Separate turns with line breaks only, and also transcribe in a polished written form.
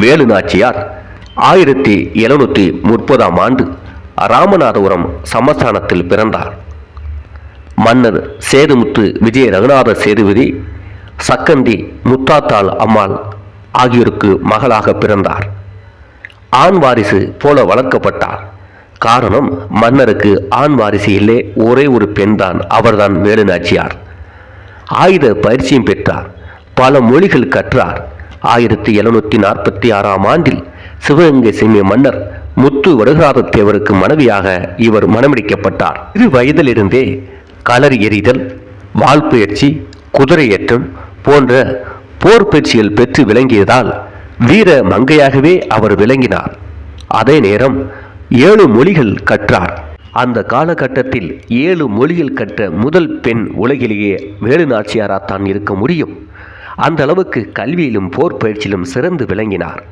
வேலு நாச்சியார் 1730 ஆண்டு ராமநாதபுரம் சமஸ்தானத்தில் பிறந்தார். மன்னர் சேதுமுத்து விஜய ரகுநாத சேதுபதி, சக்கந்தி முத்தாத்தாள் அம்மாள் ஆகியோருக்கு மகளாக பிறந்தார். ஆண் வாரிசு போல வளர்க்கப்பட்டார். காரணம், மன்னருக்கு ஆண் வாரிசு இல்லை, ஒரே ஒரு பெண் தான், அவர்தான் வேலு நாச்சியார். ஆயுத பயிற்சியும் பெற்றார். பல மொழிகள் கற்றார். 1746 ஆண்டில் சிவகங்கை சீமை மன்னர் முத்து வடுகநாத தேவருக்கு மனைவியாக இவர் மணமுடிக்கப்பட்டார். 2 வயதிலிருந்தே களரி எறிதல், வாள் பயிற்சி, குதிரையேற்றம் போன்ற போர் பயிற்சிகள் பெற்று விளங்கியதால் வீர மங்கையாகவே அவர் விளங்கினார். அதே நேரம் 7 மொழிகள் கற்றார். அந்த காலகட்டத்தில் 7 மொழிகள் கற்ற முதல் பெண் உலகிலேயே வேலு நாச்சியாராத்தான் இருக்க முடியும். அந்த அளவுக்கு கல்வியிலும் போர் பயிற்சியிலும் சிறந்து விளங்கினார்.